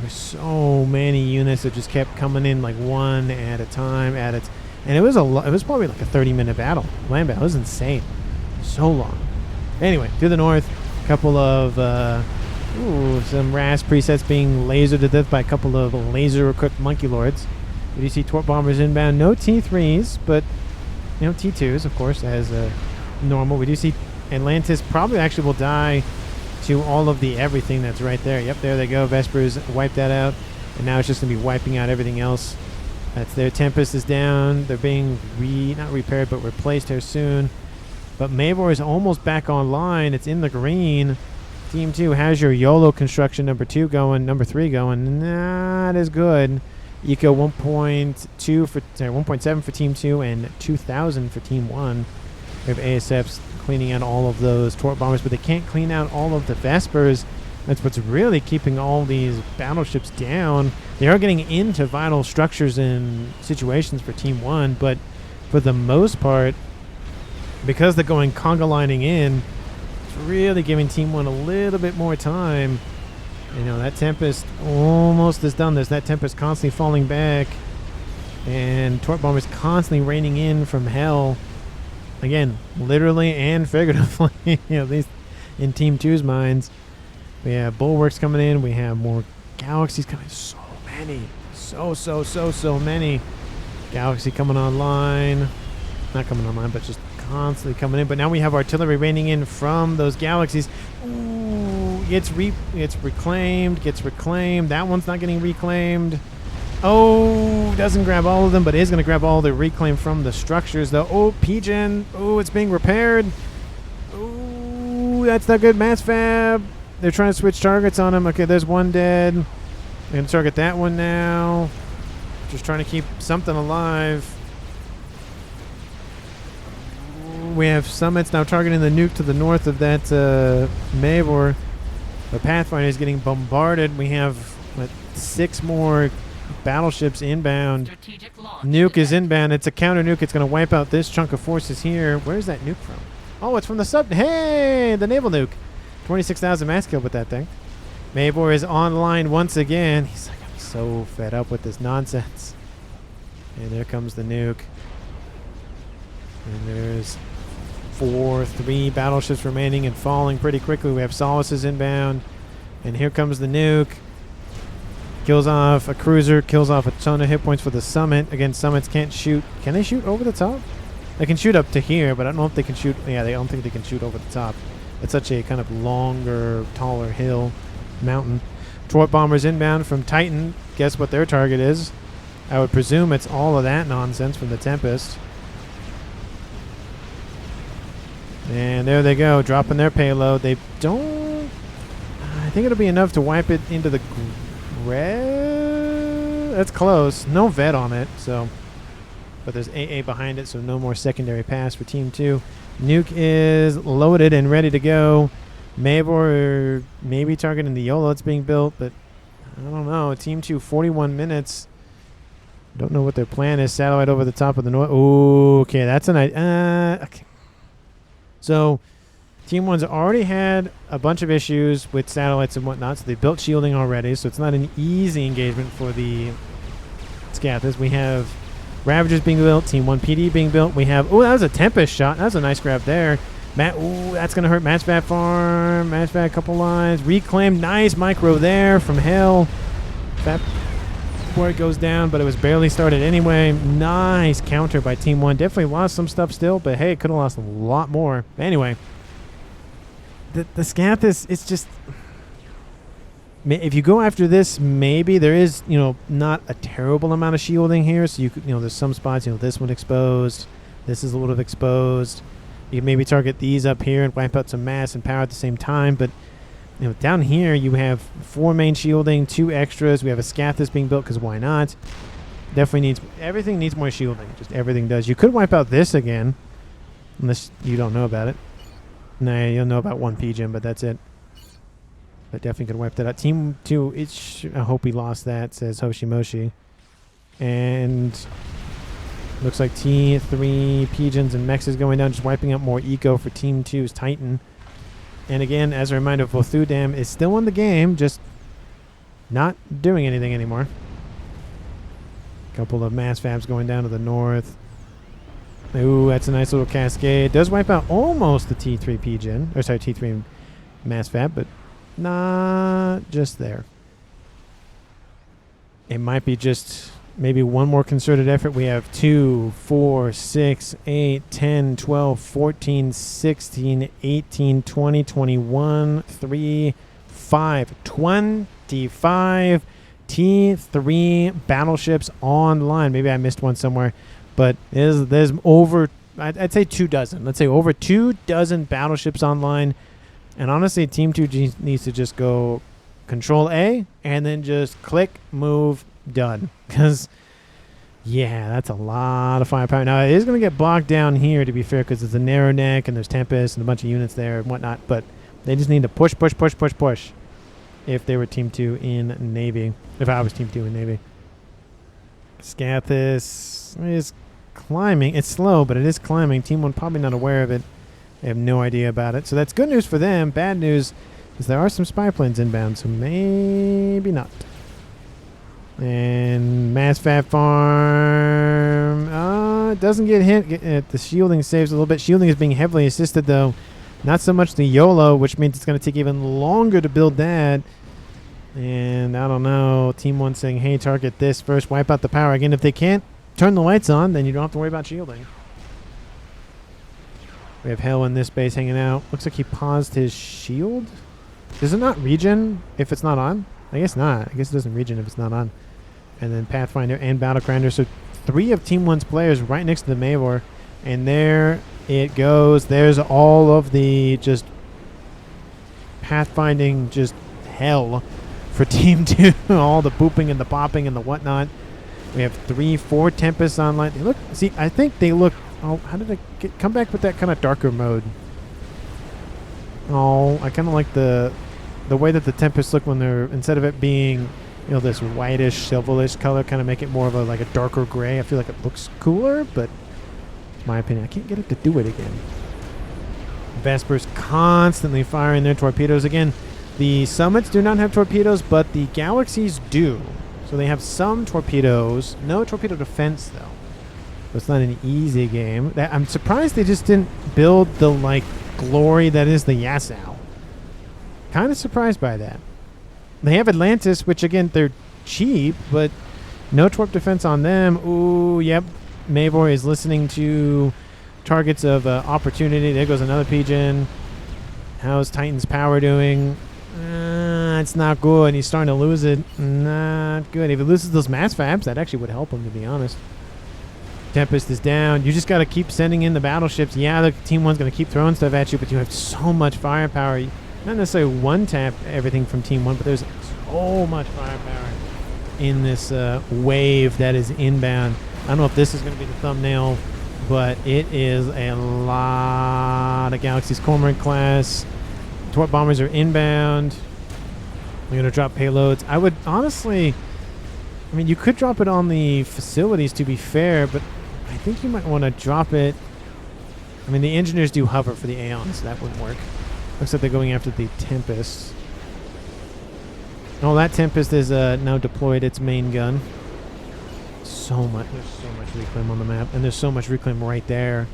so many units that just kept coming in like one at a time and it was it was probably like a 30-minute battle. Land battle. It was insane. So long. Anyway, to the north, a couple of some RAS presets being lasered to death by a couple of laser-equipped Monkey Lords. We do see Torp Bombers inbound. No T3s, but you know, T2s, of course, as normal. We do see Atlantis probably actually will die to all of the everything that's right there. Yep, there they go. Vespers wiped that out. And now it's just going to be wiping out everything else. That's their Tempest is down. They're being not repaired, but replaced here soon. But Mavor is almost back online. It's in the green. Team 2 has your YOLO construction number 3 going. Not as good. Eco 1.2 for 1.7 for Team 2 and 2,000 for Team 1. We have ASFs cleaning out all of those Torp Bombers, but they can't clean out all of the Vespers. That's what's really keeping all these battleships down. They are getting into vital structures and situations for Team 1, but for the most part, because they're going conga lining in, it's really giving Team 1 a little bit more time. You know, that Tempest almost is done. There's that Tempest constantly falling back. And Torp Bomber's constantly raining in from hell. Again, literally and figuratively, you know, these in Team 2's minds. We have Bulwarks coming in. We have more Galaxies coming. So many. So many. Galaxy coming online. Not coming online, but just constantly coming in. But now we have artillery raining in from those Galaxies. Ooh, gets reclaimed. That one's not getting reclaimed. Oh, doesn't grab all of them, but is going to grab all the reclaim from the structures, though. Oh, P-Gen. Oh, it's being repaired. Oh, that's not good. Mass Fab. They're trying to switch targets on him. Okay, there's one dead. They're going to target that one now. Just trying to keep something alive. We have Summits now targeting the nuke to the north of that Mavor. The Pathfinder is getting bombarded. We have, what, 6 more battleships inbound. Nuke is inbound. It's a counter nuke. It's going to wipe out this chunk of forces here. Where's that nuke from? Oh, it's from the sub. Hey, the naval nuke. 26,000 mass kill with that thing. Mavor is online once again. He's like, I'm so fed up with this nonsense. And there comes the nuke. And there's 3 battleships remaining and falling pretty quickly. We have Solaces inbound. And here comes the nuke. Kills off a cruiser, kills off a ton of hit points for the Summit. Again, Summits can't shoot. Can they shoot over the top? They can shoot up to here, but I don't know if they can shoot. Yeah, I don't think they can shoot over the top. It's such a kind of longer, taller hill, mountain. Torp Bombers inbound from Titan. Guess what their target is? I would presume it's all of that nonsense from the Tempest. And there they go, dropping their payload. They don't... I think it'll be enough to wipe it into the... red? That's close. No vet on it, so... But there's AA behind it, so no more secondary pass for Team 2. Nuke is loaded and ready to go. Mavor maybe targeting the YOLO that's being built, but I don't know. Team 2, 41 minutes. Don't know what their plan is. Satellite over the top of the north. Ooh, okay, that's a nice... okay. So, Team 1's already had a bunch of issues with satellites and whatnot, so they built shielding already, so it's not an easy engagement for the Scathers. We have Ravagers being built, Team 1 PD being built. We have... Oh, that was a Tempest shot. That was a nice grab there. Ooh, that's going to hurt Matchvat Farm. Matchvat, a couple lines. Reclaim, nice micro there from hell. That before it goes down, but it was barely started anyway. Nice counter by Team 1. Definitely lost some stuff still, but hey, could have lost a lot more. Anyway, the Scath it's just... If you go after this, maybe there is, you know, not a terrible amount of shielding here. So, you know, there's some spots, you know, this one exposed. This is a little exposed. You can maybe target these up here and wipe out some mass and power at the same time. But, you know, down here you have 4 main shielding, 2 extras. We have a Scathus being built because why not? Definitely needs... Everything needs more shielding. Just everything does. You could wipe out this again. Unless you don't know about it. Nah, you'll know about 1 PGM, but that's it. But definitely could wipe that out. Team 2, I hope we lost that, says Hoshimoshi. And looks like T3 Pigeons and Mechs is going down, just wiping out more eco for Team 2's Titan. And again, as a reminder, Vothudam is still in the game, just not doing anything anymore. Couple of mass fabs going down to the north. Ooh, that's a nice little cascade. Does wipe out almost the T3 Pigeon, or sorry, T3 mass fab, but not just there. It might be just maybe one more concerted effort. We have 2, 4, 6, 8, 10, 12, 14, 16, 18, 20, 21, 3, 5, 25 T3 battleships online. Maybe I missed one somewhere, but there's over, I'd say 24. Let's say over 24 battleships online. And honestly, Team 2 needs to just go Control A and then just click, move, done. Because, yeah, that's a lot of firepower. Now, it is going to get bogged down here, to be fair, because it's a narrow neck and there's Tempest and a bunch of units there and whatnot. But they just need to push if they were Team 2 in Navy. If I was Team 2 in Navy. Scathus is climbing. It's slow, but it is climbing. Team 1 probably not aware of it. They have no idea about it. So that's good news for them. Bad news is there are some spy planes inbound, so maybe not. And mass FAF farm. It doesn't get hit. The shielding saves a little bit. Shielding is being heavily assisted, though. Not so much the YOLO, which means it's going to take even longer to build that. And I don't know. Team 1 saying, hey, target this first. Wipe out the power. Again, if they can't turn the lights on, then you don't have to worry about shielding. We have Hell in this base hanging out. Looks like he paused his shield. Does it not regen if it's not on? I guess not. I guess it doesn't regen if it's not on. And then Pathfinder and Battlecrounder. So 3 of Team 1's players right next to the Naval. And there it goes. There's all of the just pathfinding just hell for Team 2. All the booping and the popping and the whatnot. We have 3, 4 Tempests online. They look, see, I think they look, oh, how did I come back with that kind of darker mode? Oh, I kind of like the way that the Tempests look when they're, instead of it being, you know, this whitish, silverish color, kind of make it more of a, like a darker gray. I feel like it looks cooler, but it's my opinion. I can't get it to do it again. Vespers constantly firing their torpedoes. Again, the Summits do not have torpedoes, but the Galaxies do. So they have some torpedoes. No torpedo defense, though. So it's not an easy game. I'm surprised they just didn't build the, like, glory that is the Yasau. Kind of surprised by that. They have Atlantis, which, again, they're cheap, but no torp defense on them. Ooh, yep. Mavor is listening to targets of opportunity. There goes another Pigeon. How's Titan's power doing? It's not good. He's starting to lose it. Not good. If he loses those mass fabs, that actually would help him, to be honest. Tempest is down. You just got to keep sending in the battleships. Yeah, the Team 1's going to keep throwing stuff at you, but you have so much firepower. Not necessarily one-tap everything from Team 1, but there's so much firepower in this wave that is inbound. I don't know if this is going to be the thumbnail, but it is a lot of Galaxy's Cormorant class. Torp bombers are inbound. We're going to drop payloads. I would honestly, I mean, you could drop it on the facilities, to be fair, but I think you might want to drop it. I mean, the engineers do hover for the Aeons, so that wouldn't work. Looks like they're going after the Tempest. Oh, that Tempest is now deployed its main gun. So much. There's so much reclaim on the map, and there's so much reclaim right there.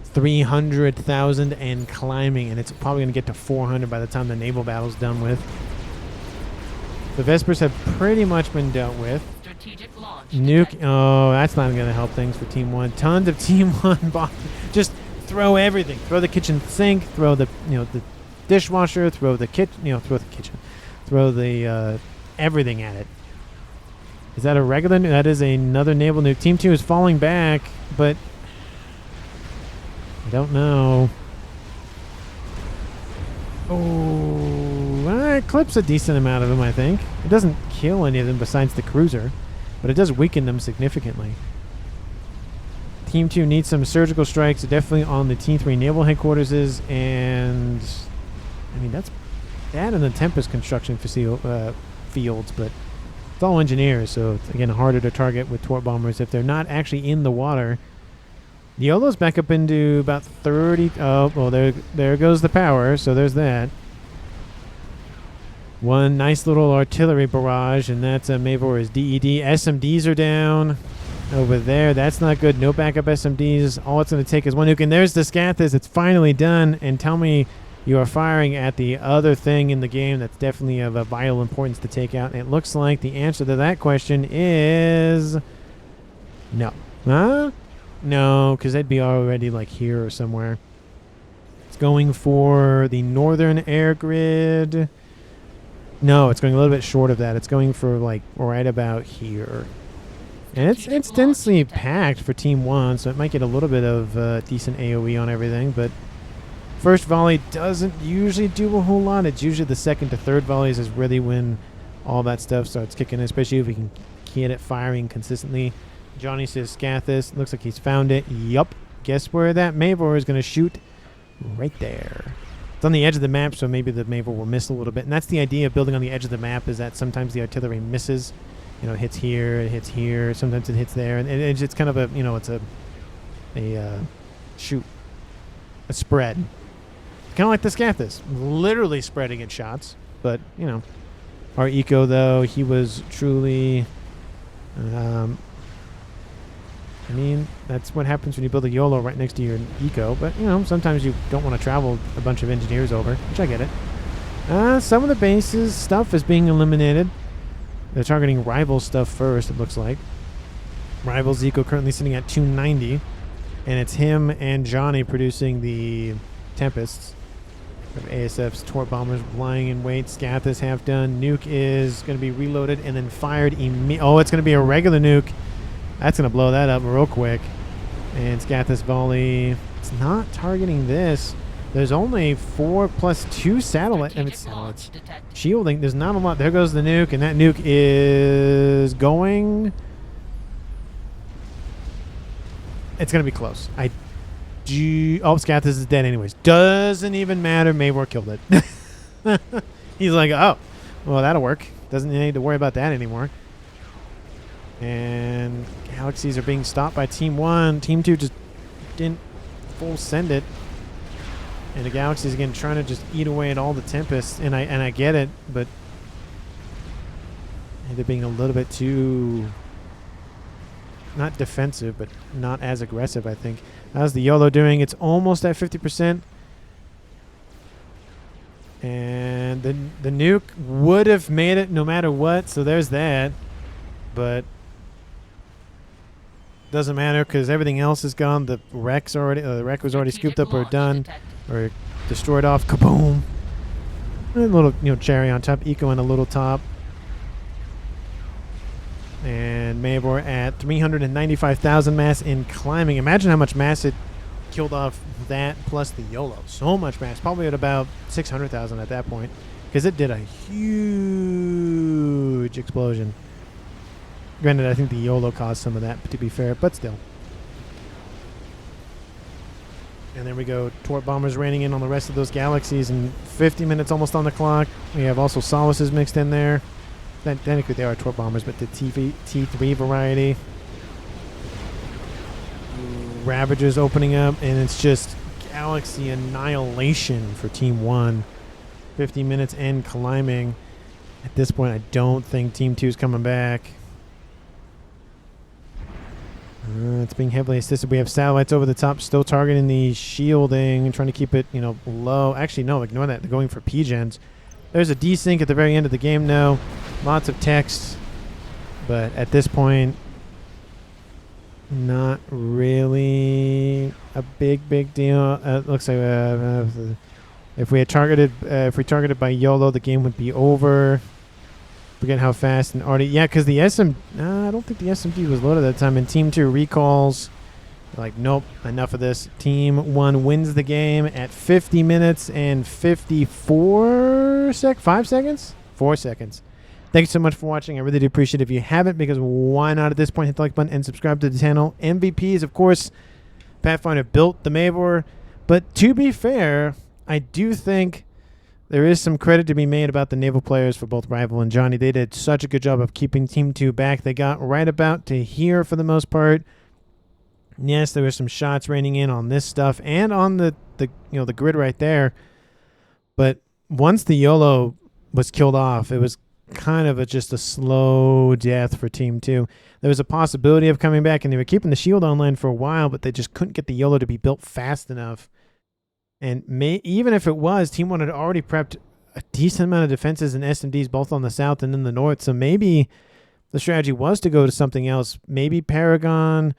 300,000 and climbing, and it's probably going to get to 400 by the time the naval battle's done with. The Vespers have pretty much been dealt with. Strategic launch. Nuke. Oh, that's not going to help things for Team 1. Tons of Team 1 bombs. Just throw everything. Throw the kitchen sink. Throw the the dishwasher. Throw the throw the kitchen. Throw the everything at it. Is that a regular? That is another naval nuke. Team 2 is falling back, but I don't know. Oh, it clips a decent amount of them, I think. It doesn't kill any of them besides the cruiser, but it does weaken them significantly. Team 2 needs some surgical strikes, definitely on the T3 naval headquarters, and I mean that's that and the Tempest construction fields, but it's all engineers, so it's again harder to target with torp bombers if they're not actually in the water. The YOLO's back up into about 30. Oh, well, there goes the power, so there's that. One nice little artillery barrage, and that's Mavor's DED. SMDs are down over there. That's not good. No backup SMDs. All it's going to take is one nuke. And there's the Scathis. It's finally done. And tell me you are firing at the other thing in the game that's definitely of a vital importance to take out. And it looks like the answer to that question is no. Huh? No, because they'd be already like here or somewhere. It's going for the northern air grid. No, it's going a little bit short of that. It's going for like right about here. And it's densely packed for Team 1, so it might get a little bit of decent AoE on everything. But first volley doesn't usually do a whole lot. It's usually the second to third volleys is really when all that stuff starts kicking in, especially if we can get it firing consistently. Johnny says Scathis. Looks like he's found it. Yup. Guess where that Mavor is going to shoot? Right there. It's on the edge of the map, so maybe the Mavor will miss a little bit. And that's the idea of building on the edge of the map, is that sometimes the artillery misses You know, it hits here, it hits here. Sometimes it hits there, and it's kind of a, you know, it's a spread. Kind of like the Scathis, literally spreading its shots. But, you know, our Eco, though, he was truly, I mean, that's what happens when you build a YOLO right next to your Eco. But, you know, sometimes you don't want to travel a bunch of engineers over, which I get it. Some of the bases stuff is being eliminated. They're targeting Rival stuff first, it looks like. Rival's Eco currently sitting at 290. And it's him and Johnny producing the Tempests. ASF's Torp Bombers lying in wait. Scathis half done. Nuke is going to be reloaded and then fired oh, it's going to be a regular nuke. That's going to blow that up real quick. And Scathis volley. It's not targeting this. There's only 4 plus 2 satellites. Shielding. There's not a lot. There goes the nuke, and that nuke is going. It's going to be close. Scathis is dead anyways. Doesn't even matter. Maybor killed it. He's like, oh, well, that'll work. Doesn't need to worry about that anymore. And Galaxies are being stopped by Team 1. Team 2 just didn't full send it. And the Galaxies, again, trying to just eat away at all the Tempests. And I get it, but they're being a little bit too... not defensive, but not as aggressive, I think. How's the YOLO doing? It's almost at 50%. And the nuke would have made it no matter what, so there's that. But doesn't matter because everything else is gone. The wreck's already, the wreck was already scooped up or done or destroyed off. Kaboom! A little, cherry on top. Eco in a little top. And Maybor at 395,000 mass in climbing. Imagine how much mass it killed off that plus the YOLO. So much mass. Probably at about 600,000 at that point. Because it did a huge explosion. Granted, I think the YOLO caused some of that, to be fair. But still. And there we go. Torp Bombers raining in on the rest of those Galaxies. And 50 minutes almost on the clock. We have also Solaces mixed in there. Technically they are Torp Bombers, but the T3 variety. Ravagers opening up, and it's just Galaxy annihilation for Team 1. 50 minutes and climbing. At this point, I don't think Team 2 is coming back. It's being heavily assisted. We have satellites over the top, still targeting the shielding and trying to keep it, low. Actually, no, ignore that. They're going for P-gens. There's a desync at the very end of the game now. Lots of text. But at this point, not really a big deal. It looks like if we targeted by YOLO, the game would be over. Forget how fast and already. Yeah, because the I don't think the SMG was loaded at that time. And Team 2 recalls. Like, nope, enough of this. Team 1 wins the game at 50 minutes and 5 seconds? 4 seconds. Thanks so much for watching. I really do appreciate it. If you haven't, because why not at this point, hit the like button and subscribe to the channel. MVPs, of course, Pathfinder built the Maybor. But to be fair, I do think there is some credit to be made about the Naval players for both Rival and Johnny. They did such a good job of keeping Team 2 back. They got right about to here for the most part. Yes, there were some shots raining in on this stuff and on the grid right there. But once the YOLO was killed off, it was kind of just a slow death for Team 2. There was a possibility of coming back, and they were keeping the shield online for a while, but they just couldn't get the YOLO to be built fast enough. And even if it was, Team 1 had already prepped a decent amount of defenses and SMDs both on the south and in the north. So maybe the strategy was to go to something else. Maybe Paragon,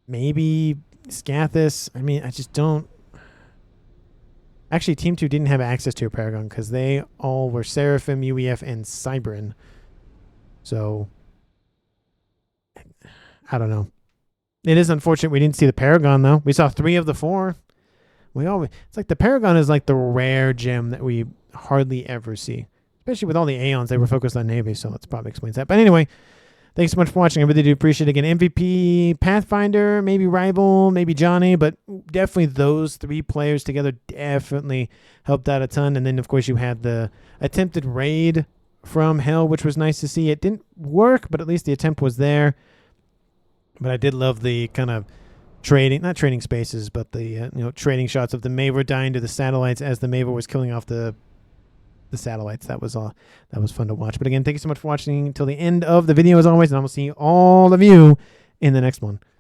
maybe Scathis. I mean, I just don't. Actually, Team 2 didn't have access to a Paragon because they all were Seraphim, UEF, and Cybran. So, I don't know. It is unfortunate we didn't see the Paragon, though. We saw 3 of the 4. It's like the Paragon is like the rare gem that we hardly ever see. Especially with all the Aeons, they were focused on Navy, so that probably explains that. But anyway, thanks so much for watching. I really do appreciate it. Again, MVP, Pathfinder, maybe Rival, maybe Johnny, but definitely those 3 players together definitely helped out a ton. And then, of course, you had the attempted raid from Hell, which was nice to see. It didn't work, but at least the attempt was there. But I did love the kind of not trading spaces, but the trading shots of the Maver dying to the satellites as the Maver was killing off the satellites. That was fun to watch. But again, thank you so much for watching till the end of the video as always, and I will see all of you in the next one.